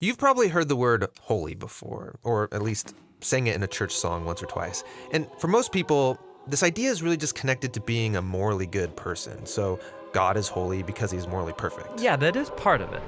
You've probably heard the word holy before, or at least sang it in a church song once or twice. And for most people, this idea is really just connected to being a morally good person. So God is holy because he's morally perfect. Yeah, that is part of it.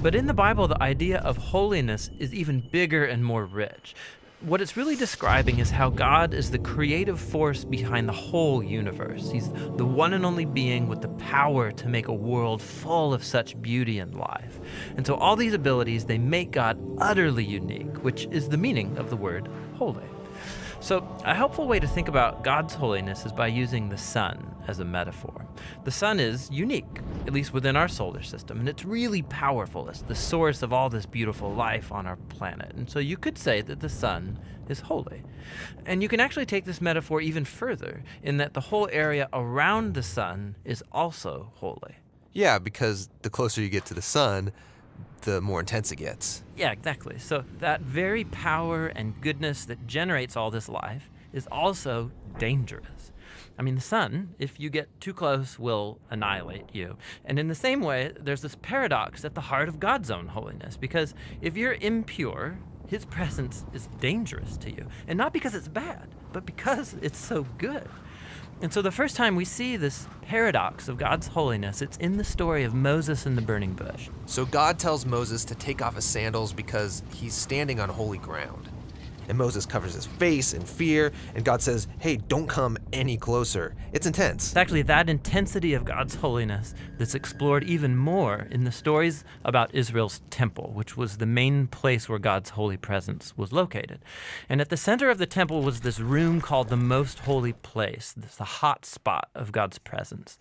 But in the Bible, the idea of holiness is even bigger and more rich. What it's really describing is how God is the creative force behind the whole universe. He's the one and only being with the power to make a world full of such beauty and life. And so all these abilities, they make God utterly unique, which is the meaning of the word holy. So a helpful way to think about God's holiness is by using the sun as a metaphor. The sun is unique, at least within our solar system, and it's really powerful. It's the source of all this beautiful life on our planet. And so you could say that the sun is holy. And you can actually take this metaphor even further in that the whole area around the sun is also holy. Yeah, because the closer you get to the sun, the more intense it gets. Yeah, exactly. So that very power and goodness that generates all this life is also dangerous. I mean, the sun, if you get too close, will annihilate you. And in the same way, there's this paradox at the heart of God's own holiness, because if you're impure, his presence is dangerous to you. And not because it's bad, but because it's so good. And so the first time we see this paradox of God's holiness, it's in the story of Moses and the burning bush. So God tells Moses to take off his sandals because he's standing on holy ground. And Moses covers his face in fear, and God says, hey, don't come any closer. It's intense. It's actually that intensity of God's holiness that's explored even more in the stories about Israel's temple, which was the main place where God's holy presence was located. And at the center of the temple was this room called the Most Holy Place, this the hot spot of God's presence.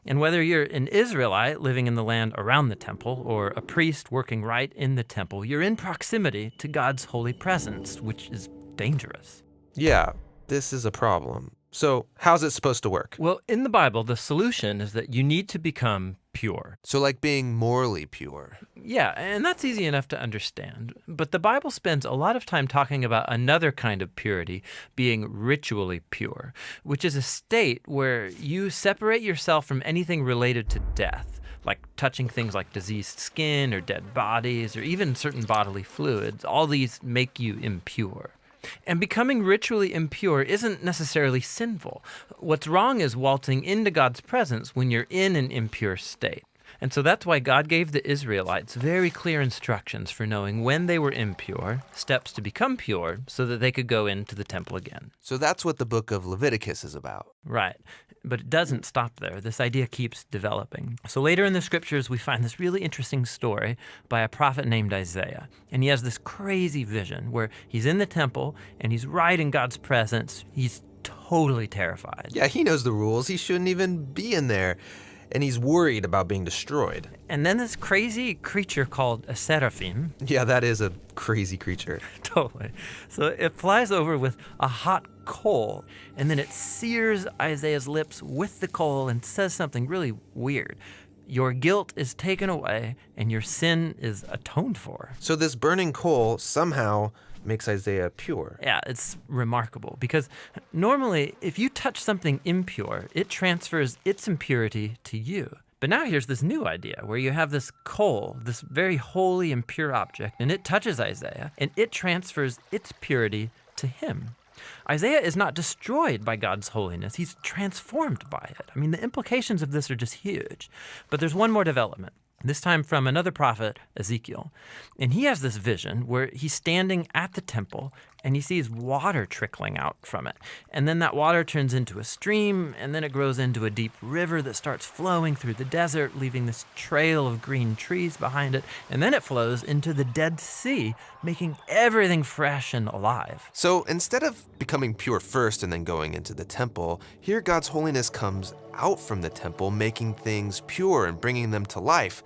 And whether you're an Israelite living in the land around the temple or a priest working right in the temple, you're in proximity to God's holy presence, which is dangerous. Yeah, this is a problem. So how's it supposed to work? Well, in the Bible, the solution is that you need to become pure. So like being morally pure. Yeah, and that's easy enough to understand. But the Bible spends a lot of time talking about another kind of purity, being ritually pure, which is a state where you separate yourself from anything related to death, like touching things like diseased skin or dead bodies or even certain bodily fluids. All these make you impure. And becoming ritually impure isn't necessarily sinful. What's wrong is waltzing into God's presence when you're in an impure state. And so that's why God gave the Israelites very clear instructions for knowing when they were impure, steps to become pure, so that they could go into the temple again. So that's what the book of Leviticus is about. Right. But it doesn't stop there. This idea keeps developing. So later in the scriptures, we find this really interesting story by a prophet named Isaiah. And he has this crazy vision where he's in the temple and he's right in God's presence. He's totally terrified. Yeah, he knows the rules. He shouldn't even be in there. And he's worried about being destroyed. And then this crazy creature called a seraphim. Yeah, that is a crazy creature. Totally. So it flies over with a hot coal, and then it sears Isaiah's lips with the coal and says something really weird. Your guilt is taken away, and your sin is atoned for. So this burning coal somehow makes Isaiah pure. Yeah, it's remarkable because normally if you touch something impure, it transfers its impurity to you. But now here's this new idea where you have this coal, this very holy and pure object, and it touches Isaiah, and it transfers its purity to him. Isaiah is not destroyed by God's holiness. He's transformed by it. I mean, the implications of this are just huge. But there's one more development. This time from another prophet, Ezekiel. And he has this vision where he's standing at the temple and he sees water trickling out from it. And then that water turns into a stream, and then it grows into a deep river that starts flowing through the desert, leaving this trail of green trees behind it. And then it flows into the Dead Sea, making everything fresh and alive. So instead of becoming pure first and then going into the temple, here God's holiness comes out from the temple, making things pure and bringing them to life.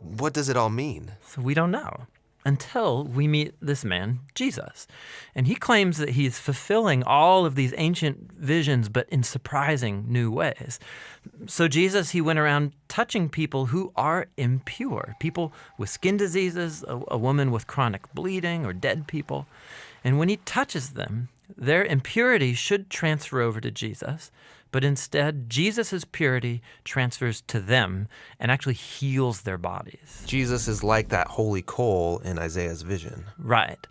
What does it all mean? So we don't know until we meet this man, Jesus. And he claims that he's fulfilling all of these ancient visions, but in surprising new ways. So Jesus, he went around touching people who are impure, people with skin diseases, a woman with chronic bleeding, or dead people. And when he touches them, their impurity should transfer over to Jesus, but instead, Jesus' purity transfers to them and actually heals their bodies. Jesus is like that holy coal in Isaiah's vision. Right.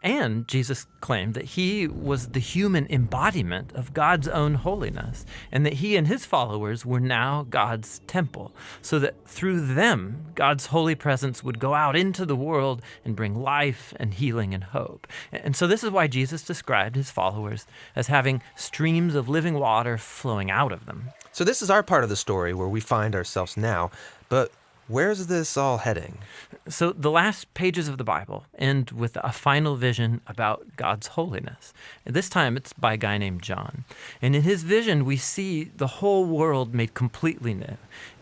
And Jesus claimed that he was the human embodiment of God's own holiness, and that he and his followers were now God's temple, so that through them, God's holy presence would go out into the world and bring life and healing and hope. And so this is why Jesus described his followers as having streams of living water flowing out of them. So this is our part of the story where we find ourselves now, but where's this all heading? So the last pages of the Bible end with a final vision about God's holiness. And this time it's by a guy named John. And in his vision, we see the whole world made completely new.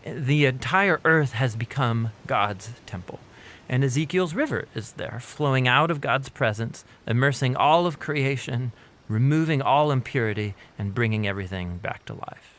The entire earth has become God's temple. And Ezekiel's river is there, flowing out of God's presence, immersing all of creation, removing all impurity, and bringing everything back to life.